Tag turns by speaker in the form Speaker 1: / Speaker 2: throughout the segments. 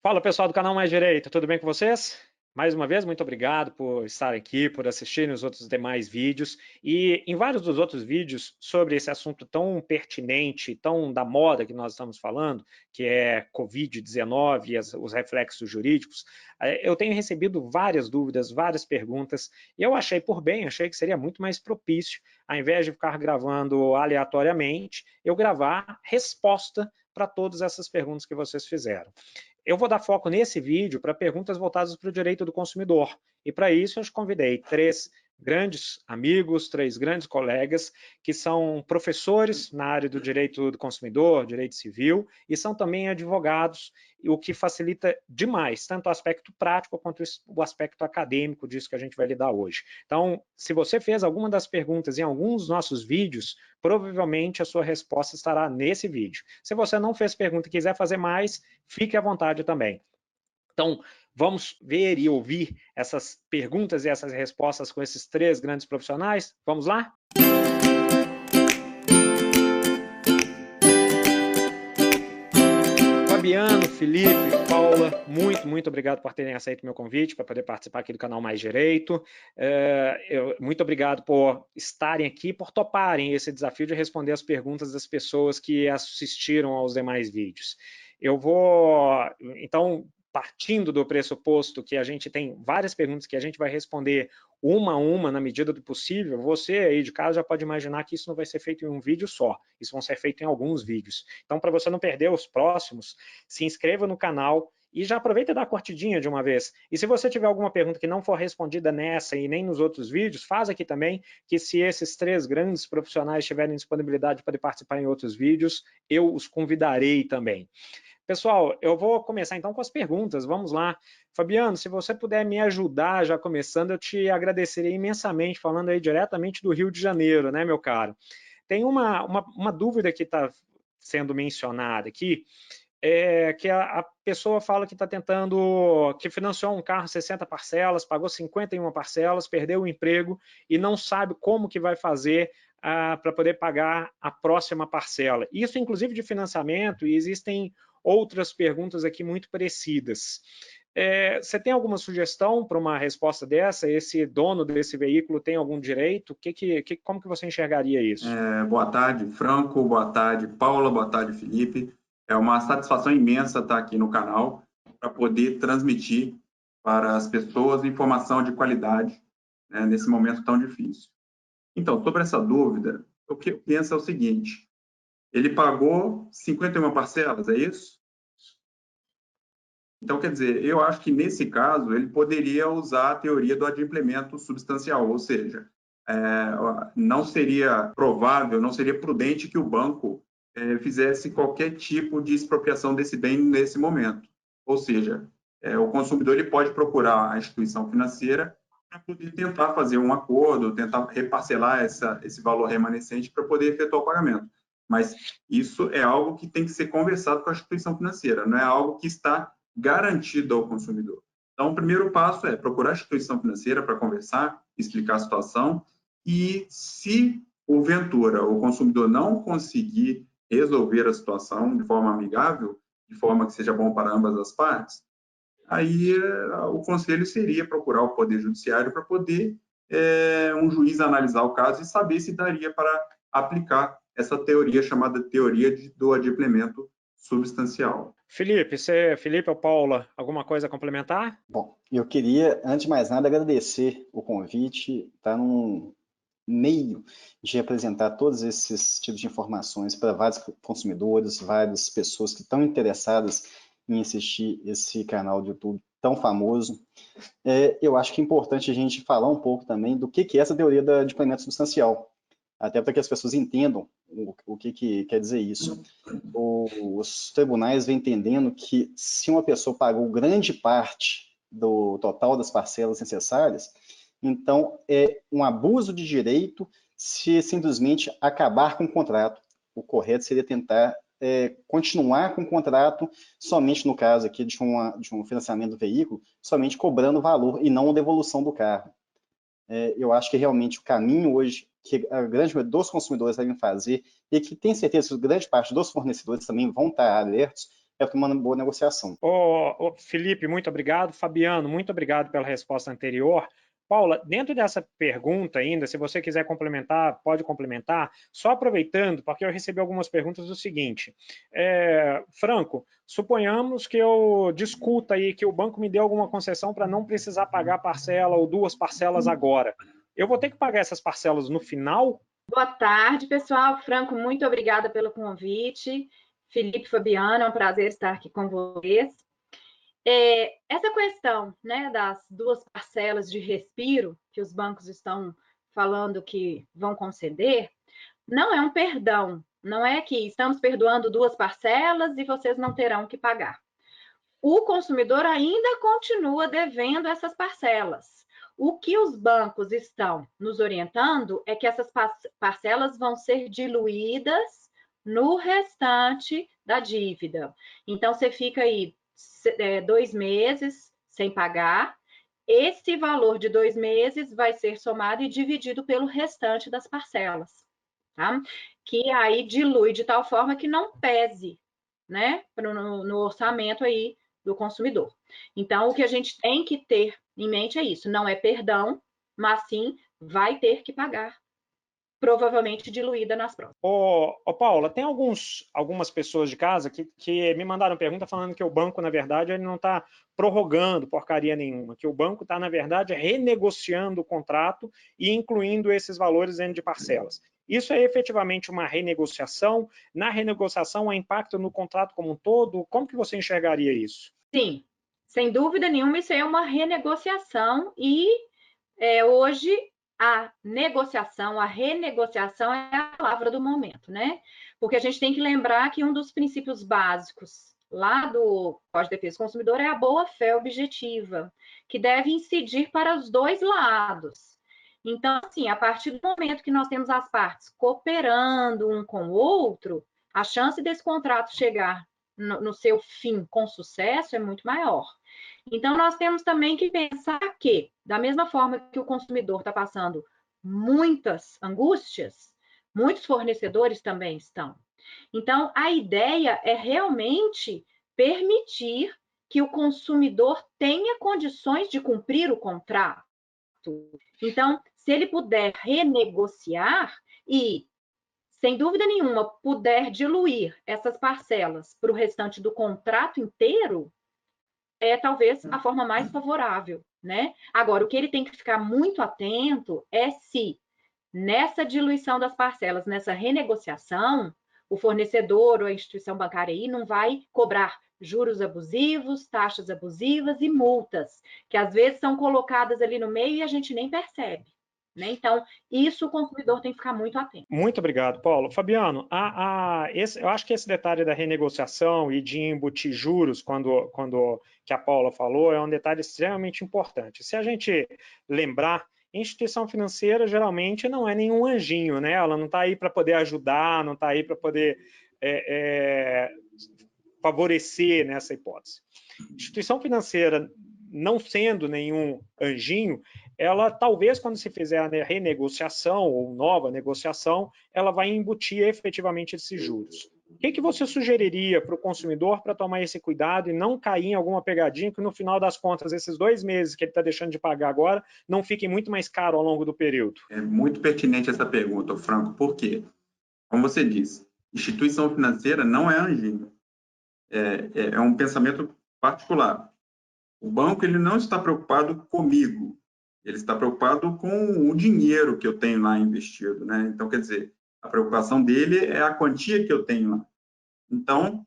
Speaker 1: Fala pessoal do canal Mais Direito, tudo bem com vocês? Mais uma vez, muito obrigado por estarem aqui, por assistirem os outros demais vídeos. E em vários dos outros vídeos sobre esse assunto tão pertinente, tão da moda que nós estamos falando, que é Covid-19 e os reflexos jurídicos, eu tenho recebido várias dúvidas, várias perguntas, e eu achei por bem, achei que seria muito mais propício, ao invés de ficar gravando aleatoriamente, eu gravar resposta para todas essas perguntas que vocês fizeram. Eu vou dar foco nesse vídeo para perguntas voltadas para o direito do consumidor. E para isso eu convidei três grandes amigos, três grandes colegas que são professores na área do direito do consumidor, direito civil, e são também advogados, o que facilita demais, tanto o aspecto prático quanto o aspecto acadêmico disso que a gente vai lidar hoje. Então, se você fez alguma das perguntas em alguns dos nossos vídeos, provavelmente a sua resposta estará nesse vídeo. Se você não fez pergunta e quiser fazer mais, fique à vontade também. Então, vamos ver e ouvir essas perguntas e essas respostas com esses três grandes profissionais? Vamos lá? Fabiano, Felipe, Paula, muito obrigado por terem aceito o meu convite para poder participar aqui do canal Mais Direito. Muito obrigado por estarem aqui, por toparem esse desafio de responder as perguntas das pessoas que assistiram aos demais vídeos. Eu vou, então, partindo do pressuposto que a gente tem várias perguntas que a gente vai responder uma a uma na medida do possível, você aí de casa já pode imaginar que isso não vai ser feito em um vídeo só, isso vão ser feito em alguns vídeos. Então, para você não perder os próximos, se inscreva no canal e já aproveita e dá a curtidinha de uma vez. E se você tiver alguma pergunta que não for respondida nessa e nem nos outros vídeos, faz aqui também, que se esses três grandes profissionais tiverem disponibilidade para participar em outros vídeos, eu os convidarei também. Pessoal, eu vou começar então com as perguntas, vamos lá. Fabiano, se você puder me ajudar já começando, eu te agradeceria imensamente, falando aí diretamente do Rio de Janeiro, né, meu caro? Tem uma dúvida que está sendo mencionada aqui, que a pessoa fala que está tentando, que financiou um carro 60 parcelas, pagou 51 parcelas, perdeu o emprego e não sabe como que vai fazer para poder pagar a próxima parcela. Isso, inclusive, de financiamento, e existem outras perguntas aqui muito parecidas. Você tem alguma sugestão para uma resposta dessa? Esse dono desse veículo tem algum direito? Como que você enxergaria isso?
Speaker 2: Boa tarde, Franco. Boa tarde, Paula. Boa tarde, Felipe. É uma satisfação imensa estar aqui no canal para poder transmitir para as pessoas informação de qualidade, né, nesse momento tão difícil. Então, sobre essa dúvida, o que eu penso é o seguinte: ele pagou 51 parcelas, é isso? Então, quer dizer, eu acho que nesse caso ele poderia usar a teoria do adimplemento substancial, ou seja, não seria provável, não seria prudente que o banco fizesse qualquer tipo de expropriação desse bem nesse momento. Ou seja, o consumidor ele pode procurar a instituição financeira para poder tentar fazer um acordo, tentar reparcelar esse valor remanescente para poder efetuar o pagamento. Mas isso é algo que tem que ser conversado com a instituição financeira, não é algo que está garantido ao consumidor. Então, o primeiro passo é procurar a instituição financeira para conversar, explicar a situação e, se porventura o consumidor não conseguir resolver a situação de forma amigável, de forma que seja bom para ambas as partes, aí o conselho seria procurar o Poder Judiciário para poder um juiz analisar o caso e saber se daria para aplicar essa teoria chamada teoria do adimplemento substancial.
Speaker 1: Felipe ou Paula, alguma coisa a complementar?
Speaker 3: Bom, eu queria, antes de mais nada, agradecer o convite, estar num meio de apresentar todos esses tipos de informações para vários consumidores, várias pessoas que estão interessadas em assistir esse canal de YouTube tão famoso. Eu acho que é importante a gente falar um pouco também do que é essa teoria da adimplemento substancial, até para que as pessoas entendam o que quer dizer isso. Os tribunais vêm entendendo que se uma pessoa pagou grande parte do total das parcelas necessárias, então é um abuso de direito se simplesmente acabar com o contrato. O correto seria tentar continuar com o contrato somente no caso aqui de um financiamento do veículo, somente cobrando o valor e não a devolução do carro. Eu acho que realmente o caminho hoje que a grande maioria dos consumidores devem fazer e que tem certeza que grande parte dos fornecedores também vão estar alertos é uma boa negociação.
Speaker 1: Felipe, muito obrigado. Fabiano, muito obrigado pela resposta anterior. Paula, dentro dessa pergunta ainda, se você quiser complementar, pode complementar, só aproveitando, porque eu recebi algumas perguntas do seguinte, Franco, suponhamos que eu discuta aí que o banco me dê alguma concessão para não precisar pagar parcela ou 2 parcelas agora. Eu vou ter que pagar essas parcelas no final?
Speaker 4: Boa tarde, pessoal. Franco, muito obrigada pelo convite. Felipe, Fabiano, é um prazer estar aqui com vocês. Essa questão, né, das 2 parcelas de respiro que os bancos estão falando que vão conceder, não é um perdão. Não é que estamos perdoando 2 parcelas e vocês não terão que pagar. O consumidor ainda continua devendo essas parcelas. O que os bancos estão nos orientando é que essas parcelas vão ser diluídas no restante da dívida. Então, você fica aí 2 meses sem pagar, esse valor de 2 meses vai ser somado e dividido pelo restante das parcelas, tá? Que aí dilui de tal forma que não pese, né, no orçamento aí do consumidor. Então, o que a gente tem que ter em mente é isso, não é perdão, mas sim vai ter que pagar, provavelmente diluída nas próximas.
Speaker 1: Paula, tem algumas pessoas de casa que me mandaram pergunta falando que o banco, na verdade, ele não está prorrogando porcaria nenhuma, que o banco está, na verdade, renegociando o contrato e incluindo esses valores dentro de parcelas. Isso é efetivamente uma renegociação? Na renegociação, há impacto no contrato como um todo? Como que você enxergaria isso?
Speaker 4: Sim, sem dúvida nenhuma, isso é uma renegociação e hoje a renegociação é a palavra do momento, né? Porque a gente tem que lembrar que um dos princípios básicos lá do Código de Defesa do Consumidor é a boa-fé objetiva, que deve incidir para os 2 lados. Então, assim, a partir do momento que nós temos as partes cooperando um com o outro, a chance desse contrato chegar no seu fim com sucesso é muito maior. Então, nós temos também que pensar que, da mesma forma que o consumidor está passando muitas angústias, muitos fornecedores também estão. Então, a ideia é realmente permitir que o consumidor tenha condições de cumprir o contrato. Então, se ele puder renegociar e, sem dúvida nenhuma, puder diluir essas parcelas para o restante do contrato inteiro, é talvez a forma mais favorável, né? Agora, o que ele tem que ficar muito atento é se, nessa diluição das parcelas, nessa renegociação, o fornecedor ou a instituição bancária aí não vai cobrar juros abusivos, taxas abusivas e multas, que às vezes são colocadas ali no meio e a gente nem percebe. Né? Então, isso o consumidor tem que ficar muito atento.
Speaker 1: Muito obrigado, Paulo. Fabiano, eu acho que esse detalhe da renegociação e de embutir juros, quando que a Paula falou, é um detalhe extremamente importante. Se a gente lembrar, instituição financeira geralmente não é nenhum anjinho, né? Ela não está aí para poder ajudar, não está aí para poder favorecer nessa hipótese. Instituição financeira, não sendo nenhum anjinho, ela talvez quando se fizer a renegociação ou nova negociação, ela vai embutir efetivamente esses juros. O que você sugeriria para o consumidor para tomar esse cuidado e não cair em alguma pegadinha que no final das contas, esses 2 meses que ele está deixando de pagar agora, não fiquem muito mais caro ao longo do período?
Speaker 2: É muito pertinente essa pergunta, Franco, por quê? Como você disse, instituição financeira não é anjinho. É um pensamento particular. O banco ele não está preocupado comigo, ele está preocupado com o dinheiro que eu tenho lá investido, né? Então, quer dizer, a preocupação dele é a quantia que eu tenho lá. Então,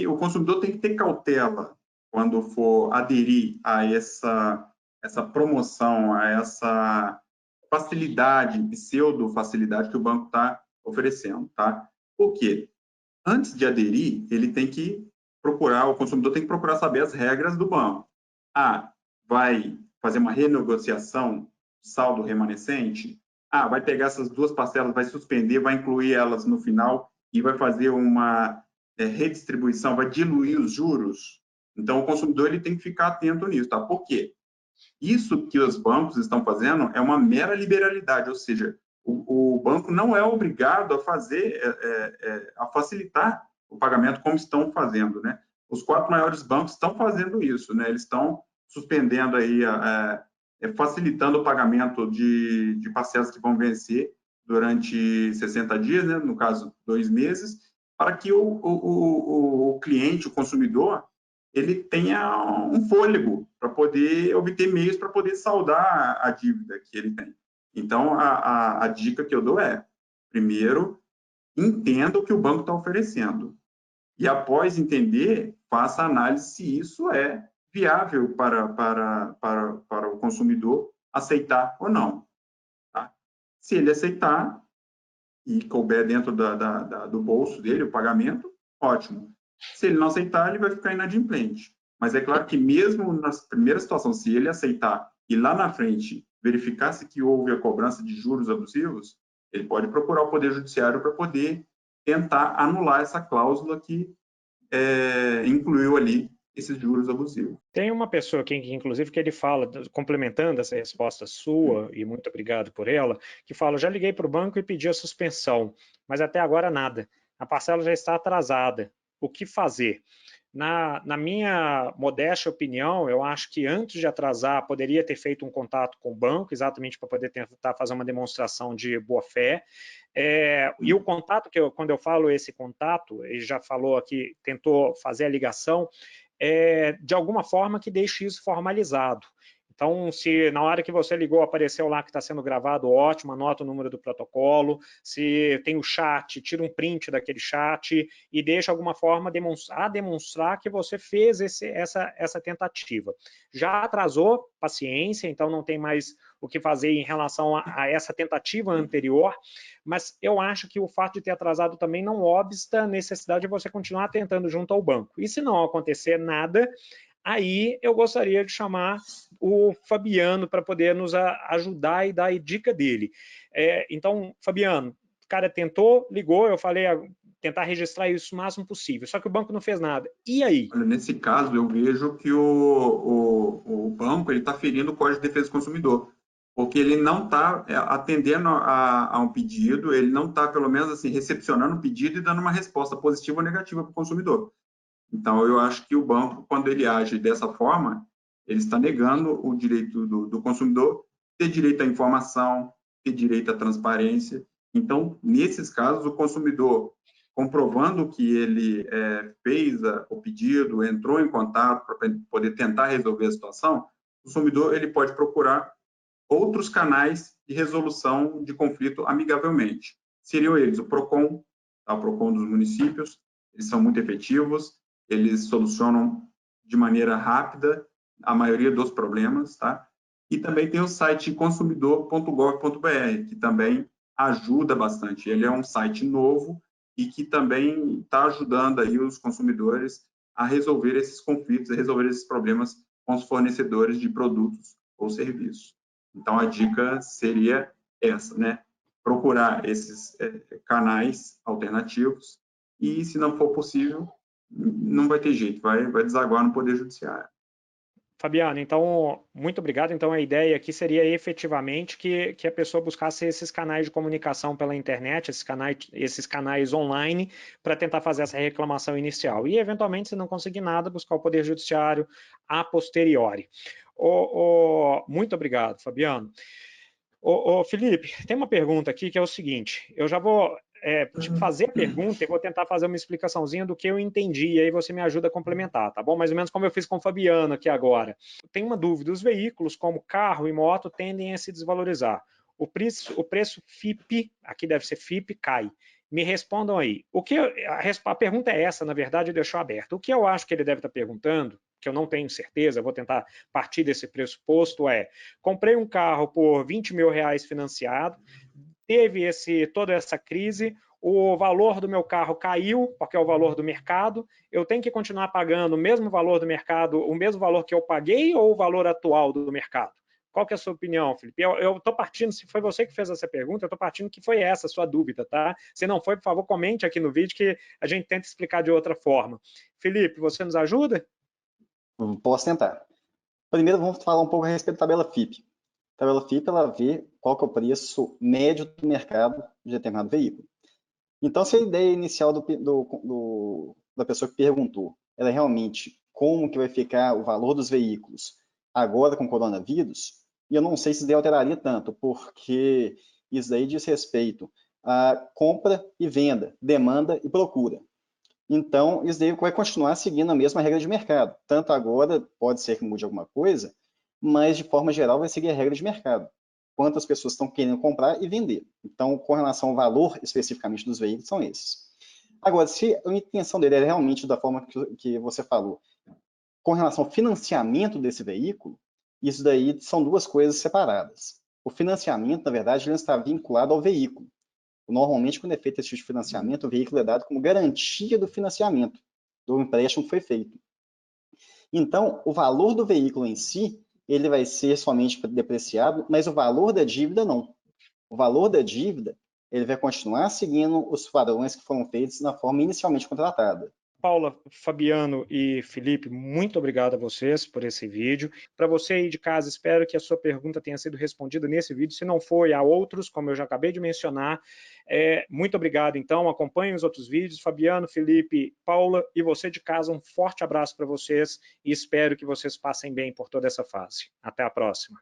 Speaker 2: o consumidor tem que ter cautela quando for aderir a essa promoção, a essa facilidade, pseudo-facilidade que o banco está oferecendo, tá? Por quê? Antes de aderir, o consumidor tem que procurar saber as regras do banco. Vai fazer uma renegociação saldo remanescente? Vai pegar essas 2 parcelas, vai suspender, vai incluir elas no final e vai fazer uma redistribuição, vai diluir os juros? Então, o consumidor ele tem que ficar atento nisso, tá? Por quê? Isso que os bancos estão fazendo é uma mera liberalidade, ou seja, o banco não é obrigado a fazer, a facilitar o pagamento como estão fazendo, né? Os 4 maiores bancos estão fazendo isso, né? Eles estão suspendendo aí, facilitando o pagamento de parcelas que vão vencer durante 60 dias, né? No caso, 2 meses, para que o cliente, o consumidor, ele tenha um fôlego para poder obter meios para poder saldar a dívida que ele tem. Então, a dica que eu dou é, primeiro, entenda o que o banco está oferecendo. E após entender, faça a análise se isso é viável para o consumidor aceitar ou não. Tá? Se ele aceitar e couber dentro do bolso dele o pagamento, ótimo. Se ele não aceitar, ele vai ficar inadimplente. Mas é claro que mesmo nas primeiras situações, se ele aceitar e lá na frente verificar-se que houve a cobrança de juros abusivos, ele pode procurar o Poder Judiciário para poder tentar anular essa cláusula que incluiu ali esses juros abusivos.
Speaker 1: Tem uma pessoa aqui, inclusive, que ele fala, complementando essa resposta sua, e muito obrigado por ela, que fala, já liguei para o banco e pedi a suspensão, mas até agora nada. A parcela já está atrasada. O que fazer? Na minha modesta opinião, eu acho que antes de atrasar, poderia ter feito um contato com o banco, exatamente para poder tentar fazer uma demonstração de boa-fé. E o contato, quando eu falo esse contato, ele já falou aqui, tentou fazer a ligação, de alguma forma que deixe isso formalizado. Então, se na hora que você ligou apareceu lá que está sendo gravado, ótimo, anota o número do protocolo, se tem o chat, tira um print daquele chat e deixa alguma forma demonstrar que você fez essa tentativa. Já atrasou, paciência, então não tem mais o que fazer em relação a essa tentativa anterior, mas eu acho que o fato de ter atrasado também não obsta a necessidade de você continuar tentando junto ao banco. E se não acontecer nada, aí eu gostaria de chamar o Fabiano para poder nos ajudar e dar a dica dele. Então, Fabiano, o cara tentou, ligou, eu falei tentar registrar isso o máximo possível, só que o banco não fez nada. E aí?
Speaker 2: Olha, nesse caso, eu vejo que o banco está ferindo o Código de Defesa do Consumidor, porque ele não está atendendo a um pedido, ele não está, pelo menos, assim, recepcionando o pedido e dando uma resposta positiva ou negativa para o consumidor. Então, eu acho que o banco, quando ele age dessa forma, ele está negando o direito do consumidor ter direito à informação, ter direito à transparência. Então, nesses casos, o consumidor, comprovando que ele fez o pedido, entrou em contato para poder tentar resolver a situação, o consumidor ele pode procurar outros canais de resolução de conflito amigavelmente. Seriam eles o PROCON, tá? O PROCON dos municípios, eles são muito efetivos, eles solucionam de maneira rápida a maioria dos problemas, tá? E também tem o site consumidor.gov.br, que também ajuda bastante. Ele é um site novo e que também está ajudando aí os consumidores a resolver esses conflitos, a resolver esses problemas com os fornecedores de produtos ou serviços. Então, a dica seria essa, né? Procurar esses canais alternativos e, se não for possível, não vai ter jeito, vai desaguar no Poder Judiciário.
Speaker 1: Fabiano, então, muito obrigado. Então, a ideia aqui seria efetivamente que a pessoa buscasse esses canais de comunicação pela internet, esses canais online, para tentar fazer essa reclamação inicial. E, eventualmente, se não conseguir nada, buscar o Poder Judiciário a posteriori. Muito obrigado, Fabiano. Felipe, tem uma pergunta aqui que é o seguinte, eu já vou fazer a pergunta e vou tentar fazer uma explicaçãozinha do que eu entendi, e aí você me ajuda a complementar, tá bom? Mais ou menos como eu fiz com o Fabiano aqui agora. Tem uma dúvida, os veículos como carro e moto tendem a se desvalorizar. O preço FIPE, aqui deve ser FIPE, cai. Me respondam aí. A pergunta é essa, na verdade, deixou aberto. O que eu acho que ele deve estar perguntando, que eu não tenho certeza, vou tentar partir desse pressuposto, comprei um carro por R$20 mil financiado, teve toda essa crise, o valor do meu carro caiu, porque é o valor do mercado, eu tenho que continuar pagando o mesmo valor do mercado, o mesmo valor que eu paguei ou o valor atual do mercado? Qual que é a sua opinião, Felipe? Eu estou partindo, se foi você que fez essa pergunta, eu estou partindo que foi essa a sua dúvida, tá? Se não foi, por favor, comente aqui no vídeo que a gente tenta explicar de outra forma. Felipe, você nos ajuda?
Speaker 3: Posso tentar. Primeiro, vamos falar um pouco a respeito da tabela FIPE. A tabela FIPE, ela vê qual que é o preço médio do mercado de determinado veículo. Então, se a ideia inicial da pessoa que perguntou era realmente como que vai ficar o valor dos veículos agora com o coronavírus, e eu não sei se isso daí alteraria tanto, porque isso daí diz respeito a compra e venda, demanda e procura. Então, isso daí vai continuar seguindo a mesma regra de mercado. Tanto agora, pode ser que mude alguma coisa, mas de forma geral vai seguir a regra de mercado. Quantas pessoas estão querendo comprar e vender. Então, com relação ao valor especificamente dos veículos, são esses. Agora, se a intenção dele é realmente da forma que você falou, com relação ao financiamento desse veículo, isso daí são duas coisas separadas. O financiamento, na verdade, ele não está vinculado ao veículo. Normalmente, quando é feito esse tipo de financiamento, o veículo é dado como garantia do financiamento, do empréstimo que foi feito. Então, o valor do veículo em si, ele vai ser somente depreciado, mas o valor da dívida não. O valor da dívida, ele vai continuar seguindo os padrões que foram feitos na forma inicialmente contratada.
Speaker 1: Paula, Fabiano e Felipe, muito obrigado a vocês por esse vídeo. Para você aí de casa, espero que a sua pergunta tenha sido respondida nesse vídeo. Se não foi, há outros, como eu já acabei de mencionar. Muito obrigado, então. Acompanhem os outros vídeos. Fabiano, Felipe, Paula e você de casa, um forte abraço para vocês e espero que vocês passem bem por toda essa fase. Até a próxima.